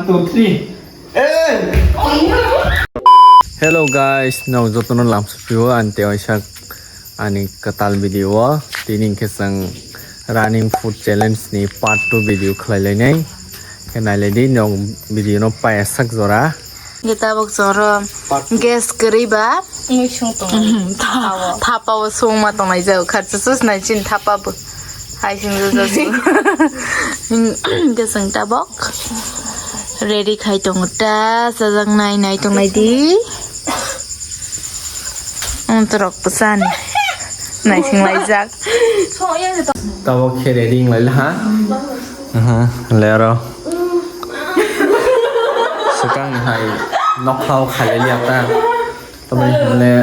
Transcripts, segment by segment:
2, 3. Hello guys, now jotono lamsupio ante oisak ani katal video tining kesang running food challenge ni part 2 video khlailai kenai ledi nong video no payasak jora kita bok joro gas keriba tapaw song ma tongnai jau khatsus nai chin tapaw hai sing jo gesang tabok ready khai tongta sajang nai tongnai di untuk pesan nai sing lai jak tabok khe ready ngai la ha lero sekarang hai nokau khalai liata tapi le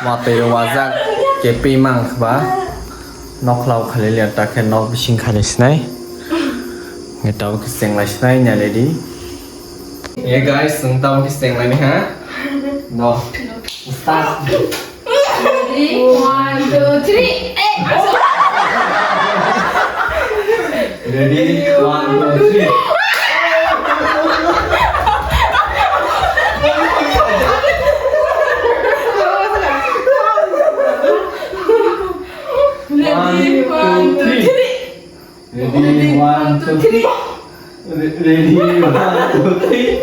wate wajak kepi mang ba noklau khalai liata khe nok bising khalai snai ngetau ke seng lai snai nya lady ya guys sung tau ke seng lai ni ha no start 1, 2, 3 ready 1 2 3 Ready, 1, 2, 3. Ready, 1, 2, 3.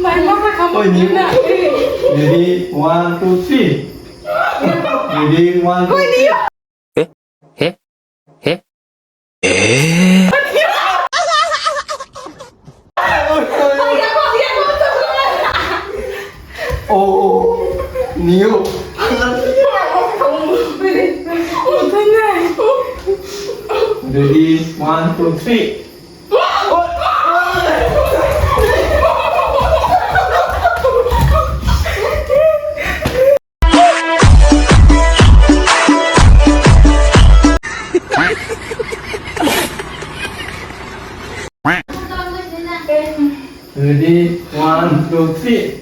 My mama kamu gimana? Ready, 1, 2, 3. Ready, 1, 2, 3. Oh, Neo. Ready, 1, 2, 3. Ready, 1, 2, 3.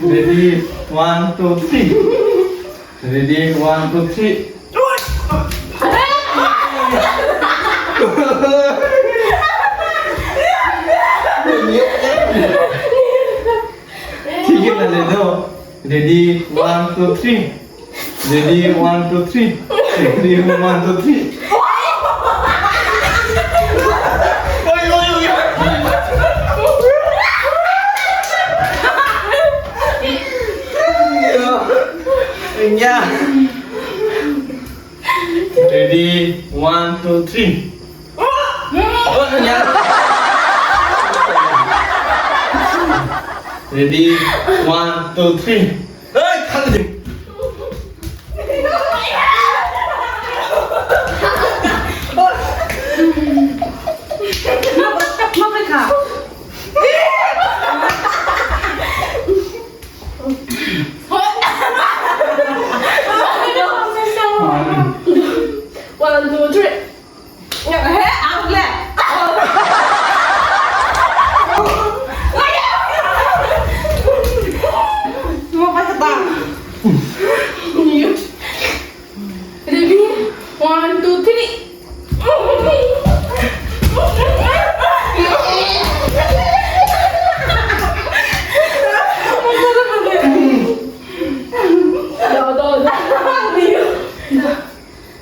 Ready, 1, 2, 3. Ready, 1, 2, 3. Tiga na ledo. Ready, 1, 2, 3. Ready, 1, 2, 3. Ready, 1, 2, 3. Yeah. Ready, 1, 2, 3. Oh, yeah. Ready, 1, 2, 3. Hey, come on.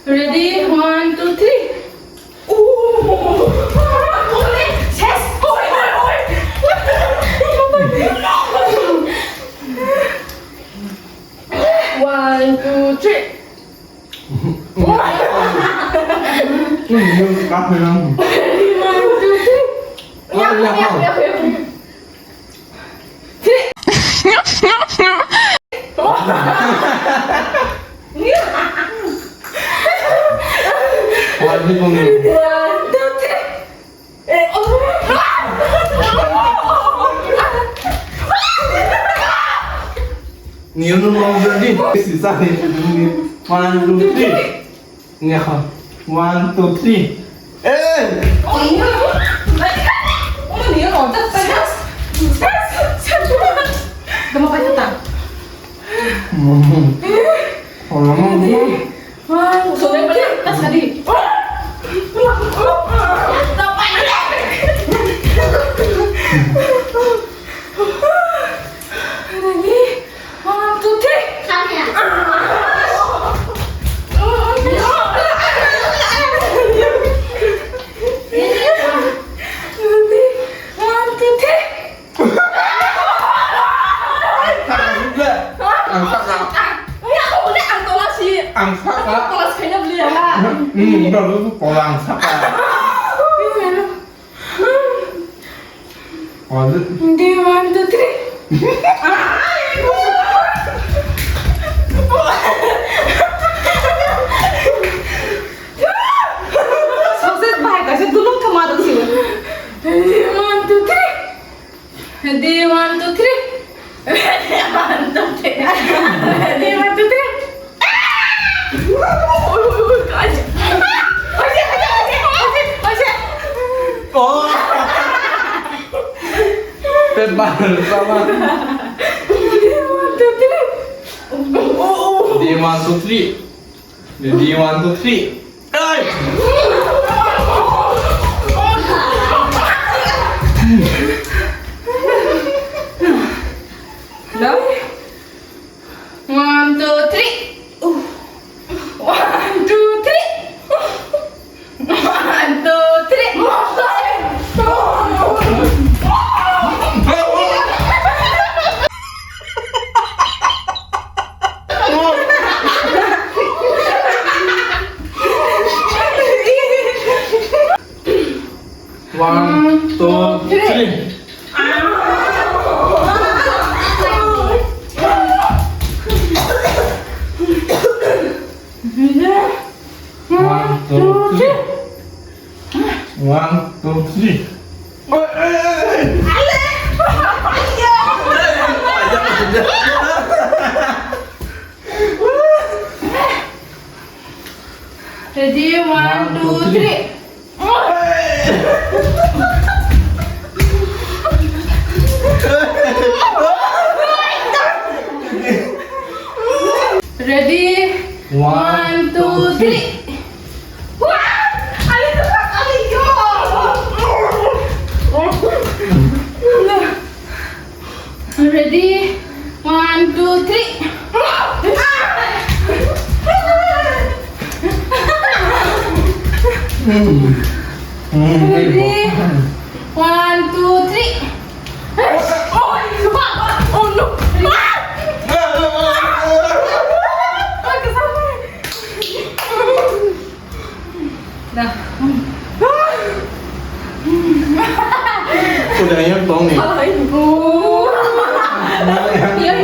Ready, 1, 2, 3. One, two, three. Ini kafe lang. 1, 2, 3. Wajib mong. 1, 2, 3. Niyo no mau berdi. Sisa ni. 1, 2, 3. Ngah. 1, 2, 3. 어머, 니가 어땠어? 잠깐만. 너무 빨리 쳤다. orang siapa? Oh, Di 1, 2, 3. सबसे बाहेर कसे तुला कमाल असेल Di 1, 2, 3. Di 1, 2, 3. Di 1, 2, 3. Di 1, 2, 3. oh. Tebal sama. Di 1, 2, 3. Di 1, 2, 3. Hey! Dah. 1, 2, 3. 1, 2, 3. 1, 2, 3. One, two, three. One, two, three. One, two, three. Ready, 1, 2, 3. Ready, 1, 2, 3. Ready, 1, 2, 3. Ready, 1, 2, 3. Oh no! Dah. Udah yang tong nih.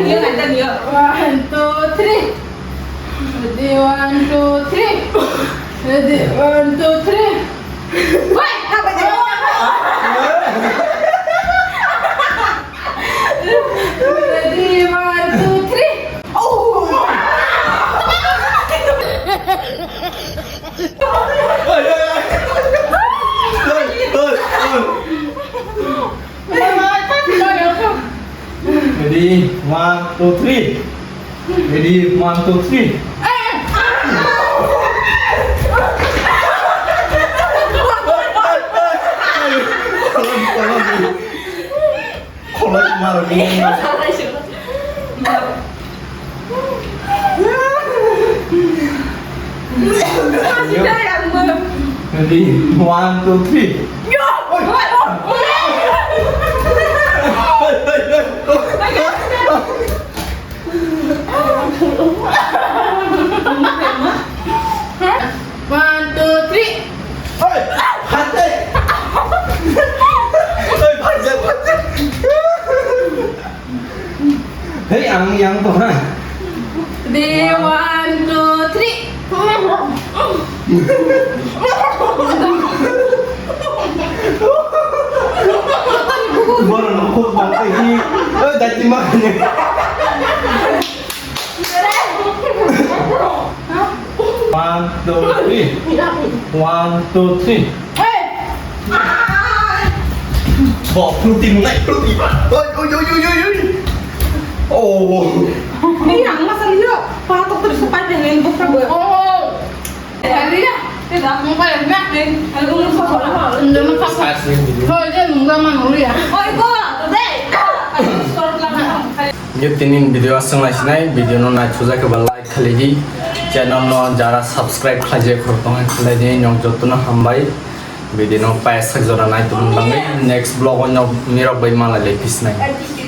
dia ngajak dia 1, 2, 3. Ready, 1, 2, 3. Ready, 1, 2, 3. woi apa dia Ready, 1, 2, 3. Ready, 1, 2, 3. Ready, 1, 2, 3. Kalau malu ini. masih ada yang belum Ready, 1, 2, 3. One, two, three. Oi, hati. Oi, panjang. Hei, yang tuh, ha? Ready, 1, 2, 3. Baru aku bangkai ini. Jadi makanya. One, two, three. One, two, three. Bỏ protein này, protein. Ôi, ôi, ôi, ôi, ôi, ôi. Oh. ini yang masa dia patok terus sepanjang yang bukan gue Oh. Ready ya? tidak Mau kalian nak nih? ada umur sekolah Udah masak. Oh, dia nunggu sama dulu ya. oh itu deh skor lama यो तीन video संग लाइसिनाय video नो नाइथुजा के like खालिदि channel नो जारा subscribe खाजे खरतों खालायदि नं जतनो हामबाय भिडियो नो पाय सक जरा नाइतुन बांगै नेक्स्ट ब्लॉग नो मिरक बै माला लेपिसनाय